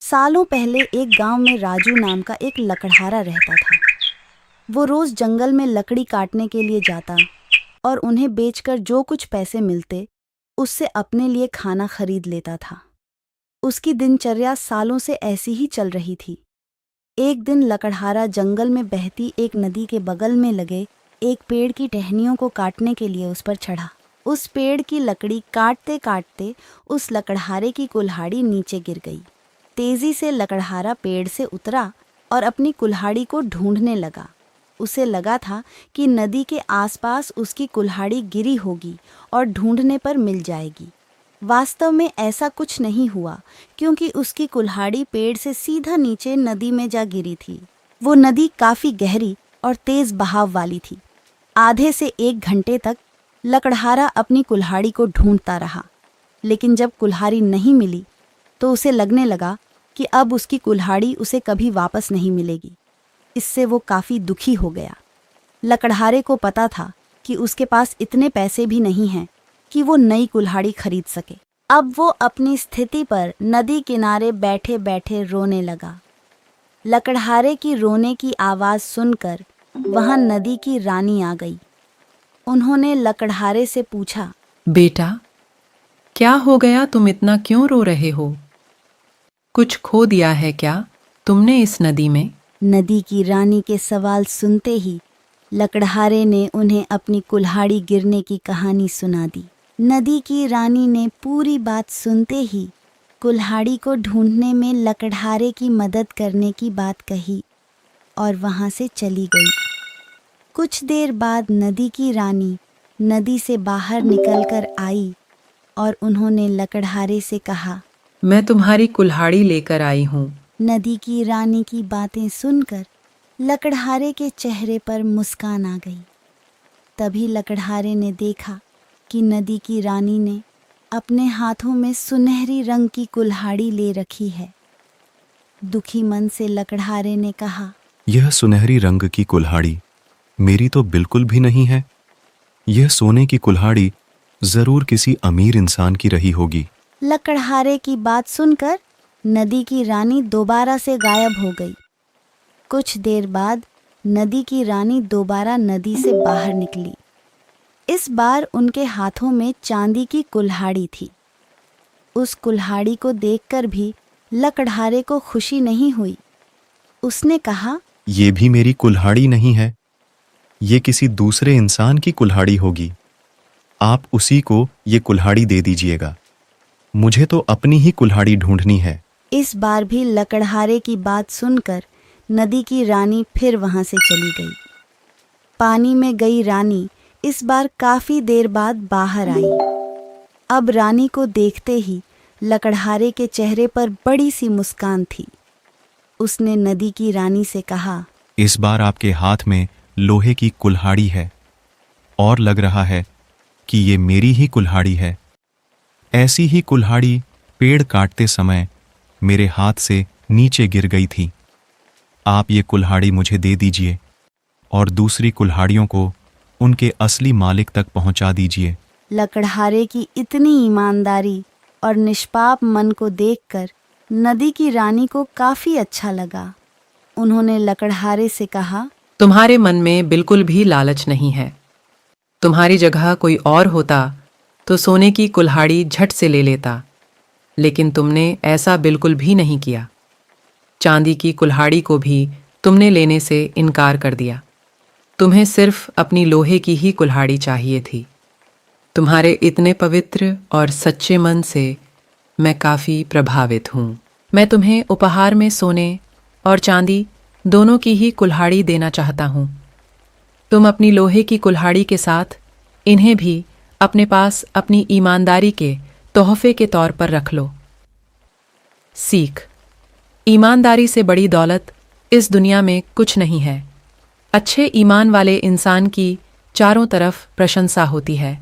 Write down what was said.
सालों पहले एक गांव में राजू नाम का एक लकड़हारा रहता था। वो रोज जंगल में लकड़ी काटने के लिए जाता और उन्हें बेचकर जो कुछ पैसे मिलते उससे अपने लिए खाना खरीद लेता था। उसकी दिनचर्या सालों से ऐसी ही चल रही थी। एक दिन लकड़हारा जंगल में बहती एक नदी के बगल में लगे एक पेड़ की टहनियों को काटने के लिए उस पर चढ़ा। उस पेड़ की लकड़ी काटते काटते उस लकड़हारे की कुल्हाड़ी नीचे गिर गई। तेजी से लकड़हारा पेड़ से उतरा और अपनी कुल्हाड़ी को ढूंढने लगा। उसे लगा था कि नदी के आसपास उसकी कुल्हाड़ी गिरी होगी और ढूंढने पर मिल जाएगी। वास्तव में ऐसा कुछ नहीं हुआ, क्योंकि उसकी कुल्हाड़ी पेड़ से सीधा नीचे नदी में जा गिरी थी। वो नदी काफी गहरी और तेज बहाव वाली थी। आधे से 1 घंटे तक लकड़हारा अपनी कुल्हाड़ी को ढूंढता रहा, लेकिन जब कुल्हाड़ी नहीं मिली तो उसे लगने लगा कि अब उसकी कुल्हाड़ी उसे कभी वापस नहीं मिलेगी। इससे वो काफी दुखी हो गया। लकड़हारे को पता था कि उसके पास इतने पैसे भी नहीं हैं कि वो नई कुल्हाड़ी खरीद सके। अब वो अपनी स्थिति पर नदी किनारे बैठे बैठे रोने लगा। लकड़हारे की रोने की आवाज सुनकर वहां नदी की रानी आ गई। उन्होंने लकड़हारे से पूछा, बेटा, क्या हो गया? तुम इतना क्यों रो रहे हो? कुछ खो दिया है क्या तुमने इस नदी में? नदी की रानी के सवाल सुनते ही लकड़हारे ने उन्हें अपनी कुल्हाड़ी गिरने की कहानी सुना दी। नदी की रानी ने पूरी बात सुनते ही कुल्हाड़ी को ढूंढने में लकड़हारे की मदद करने की बात कही और वहां से चली गई। कुछ देर बाद नदी की रानी नदी से बाहर निकलकर आई और उन्होंने लकड़हारे से कहा, मैं तुम्हारी कुल्हाड़ी लेकर आई हूँ। नदी की रानी की बातें सुनकर लकड़हारे के चेहरे पर मुस्कान आ गई। तभी लकड़हारे ने देखा कि नदी की रानी ने अपने हाथों में सुनहरी रंग की कुल्हाड़ी ले रखी है। दुखी मन से लकड़हारे ने कहा, यह सुनहरी रंग की कुल्हाड़ी मेरी तो बिल्कुल भी नहीं है। यह सोने की कुल्हाड़ी जरूर किसी अमीर इंसान की रही होगी। लकड़हारे की बात सुनकर नदी की रानी दोबारा से गायब हो गई। कुछ देर बाद नदी की रानी दोबारा नदी से बाहर निकली। इस बार उनके हाथों में चांदी की कुल्हाड़ी थी। उस कुल्हाड़ी को देखकर भी लकड़हारे को खुशी नहीं हुई। उसने कहा, ये भी मेरी कुल्हाड़ी नहीं है, ये किसी दूसरे इंसान की कुल्हाड़ी होगी। आप उसी को ये कुल्हाड़ी दे दीजिएगा। मुझे तो अपनी ही कुल्हाड़ी ढूंढनी है। इस बार भी लकड़हारे की बात सुनकर नदी की रानी फिर वहां से चली गई। पानी में गई रानी इस बार काफी देर बाद बाहर आई। अब रानी को देखते ही लकड़हारे के चेहरे पर बड़ी सी मुस्कान थी। उसने नदी की रानी से कहा, इस बार आपके हाथ में लोहे की कुल्हाड़ी है और लग रहा है कि ये मेरी ही कुल्हाड़ी है। ऐसी ही कुल्हाड़ी पेड़ काटते समय मेरे हाथ से नीचे गिर गई थी। आप ये कुल्हाड़ी मुझे दे दीजिए और दूसरी कुल्हाड़ियों को उनके असली मालिक तक पहुंचा दीजिए। लकड़हारे की इतनी ईमानदारी और निष्पाप मन को देखकर नदी की रानी को काफी अच्छा लगा। उन्होंने लकड़हारे से कहा, तुम्हारे मन में बिल्कुल भी लालच नहीं है। तुम्हारी जगह कोई और होता तो सोने की कुल्हाड़ी झट से ले लेता, लेकिन तुमने ऐसा बिल्कुल भी नहीं किया। चांदी की कुल्हाड़ी को भी तुमने लेने से इनकार कर दिया। तुम्हें सिर्फ अपनी लोहे की ही कुल्हाड़ी चाहिए थी। तुम्हारे इतने पवित्र और सच्चे मन से मैं काफ़ी प्रभावित हूँ। मैं तुम्हें उपहार में सोने और चांदी दोनों की ही कुल्हाड़ी देना चाहता हूँ। तुम अपनी लोहे की कुल्हाड़ी के साथ इन्हें भी अपने पास अपनी ईमानदारी के तोहफे के तौर पर रख लो। सीख: ईमानदारी से बड़ी दौलत इस दुनिया में कुछ नहीं है। अच्छे ईमान वाले इंसान की चारों तरफ प्रशंसा होती है।